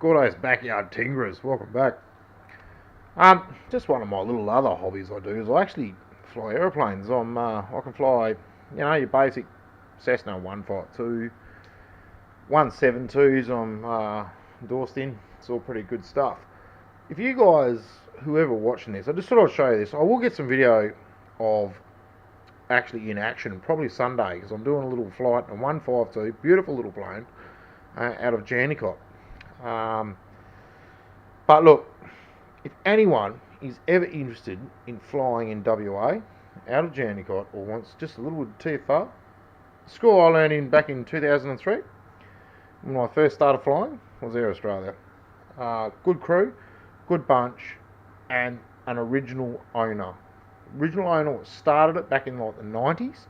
Gordo's Backyard Tingerers, welcome back. Just one of my little other hobbies I do is I actually fly aeroplanes. I can fly, your basic Cessna 152, 172s. I'm endorsed in. It's all pretty good stuff. If you guys, whoever watching this, I just thought I'd show you this. I will get some video of actually in action, probably Sunday, because I'm doing a little flight in a 152, beautiful little plane, out of Jandakot. But look, if anyone is ever interested in flying in WA, out of Jandakot, or wants just a little TFR, school I learned in back in 2003, when I first started flying, was Air Australia. Good crew, good bunch, and an original owner. Original owner started it back in like the 90s.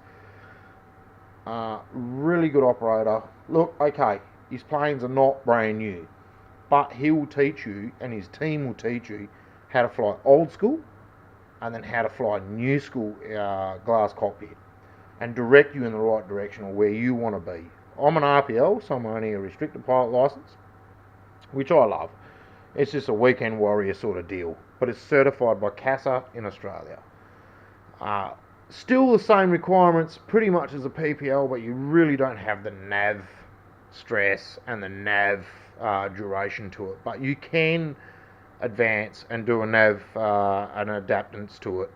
Really good operator. Look, okay, his planes are not brand new, but he will teach you, and his team will teach you how to fly old school and then how to fly new school glass cockpit and direct you in the right direction or where you want to be. I'm an RPL, so I'm only a restricted pilot license, which I love. It's just a weekend warrior sort of deal, but it's certified by CASA in Australia. Still the same requirements pretty much as a PPL, but you really don't have the nav stress and the nav duration to it. But you can advance and do a nav, an adaptance to it,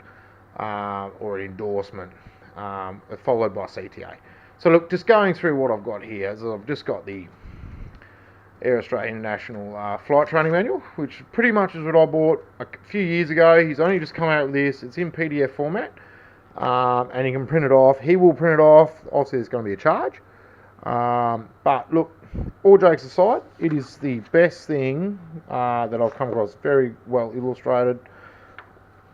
or an endorsement, followed by CTA. So look, just going through what I've got here, is I've just got the Air Australia International Flight Training Manual, which pretty much is what I bought a few years ago. He's only just come out with this. It's in PDF format, and you can print it off. He will print it off. Obviously, there's going to be a charge. But look, all jokes aside, it is the best thing that I've come across. Very well illustrated,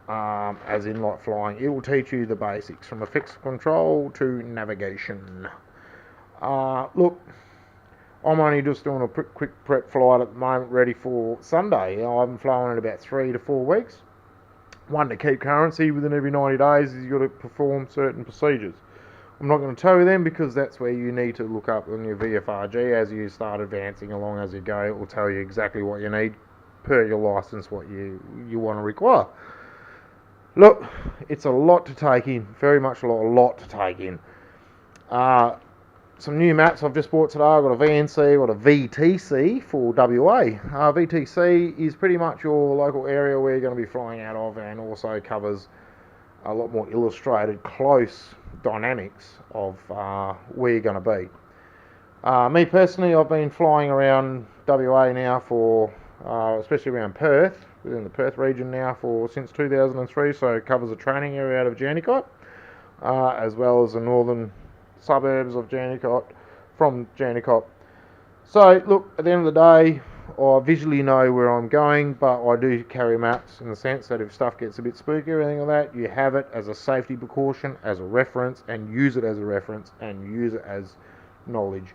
as in like flying. It will teach you the basics from a fixed control to navigation. Look, I'm only just doing a quick prep flight at the moment, ready for Sunday. I haven't flown in about 3 to 4 weeks. One, to keep currency within every 90 days, is you've got to perform certain procedures. I'm not going to tell you them because that's where you need to look up on your VFRG as you start advancing along as you go. It will tell you exactly what you need per your license, what you want to require. Look, it's a lot to take in, very much a lot to take in. Some new maps I've just bought today. I've got a VNC, I've got a VTC for WA. VTC is pretty much your local area where you're going to be flying out of, and also covers a lot more illustrated, close dynamics of where you're going to be. Me personally, I've been flying around WA now for, especially around Perth, within the Perth region now since 2003, so it covers a training area out of Jandakot, as well as the northern suburbs of Jandakot, from Jandakot. So look, at the end of the day, I visually know where I'm going, but I do carry maps in the sense that if stuff gets a bit spooky or anything like that, you have it as a safety precaution, as a reference, and use it as a reference, and use it as knowledge.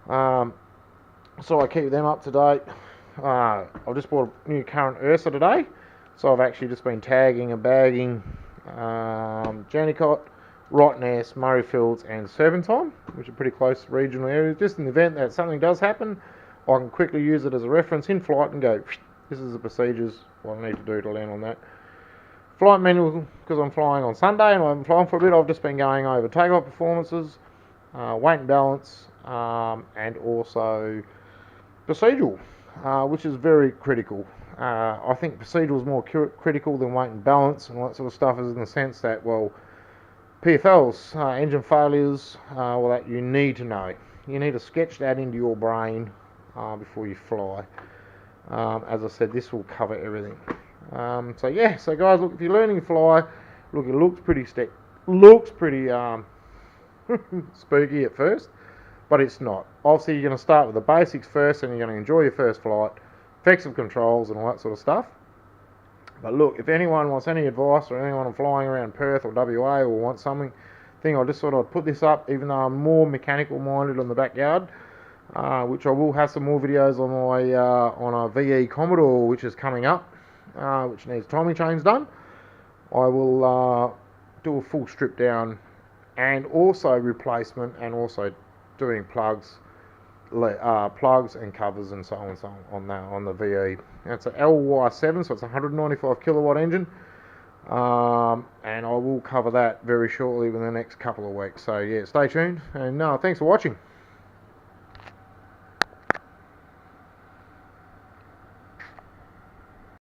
So I keep them up to date. I've just bought a new current Ursa today, so I've actually just been tagging and bagging Jandakot, Rottnest, Murrayfields and Serpentine, which are pretty close regional areas. Just in the event that something does happen, I can quickly use it as a reference in flight and go, this is the procedures, what I need to do to land on that. Flight manual, because I'm flying on Sunday and I haven't flown for a bit, I've just been going over takeoff performances, weight and balance, and also procedural, which is very critical. I think procedural is more critical than weight and balance and all that sort of stuff, is in the sense that, well, PFLs, engine failures, that you need to know. You need to sketch that into your brain before you fly. As I said, this will cover everything. So guys, look, if you're learning to fly, look, it looks pretty spooky at first, but it's not. Obviously, you're going to start with the basics first, and you're going to enjoy your first flight, effects of controls and all that sort of stuff. But look, if anyone wants any advice, or anyone flying around Perth or WA or wants something, I just thought I'd put this up, even though I'm more mechanical minded on the backyard, which I will have some more videos on my on a VE Commodore, which is coming up, which needs timing chains done. I will do a full strip down and also replacement, and also doing plugs plugs and covers and so on and so on the VE. And it's an LY7, so it's a 195 kilowatt engine. And I will cover that very shortly within the next couple of weeks. So yeah, stay tuned, and thanks for watching.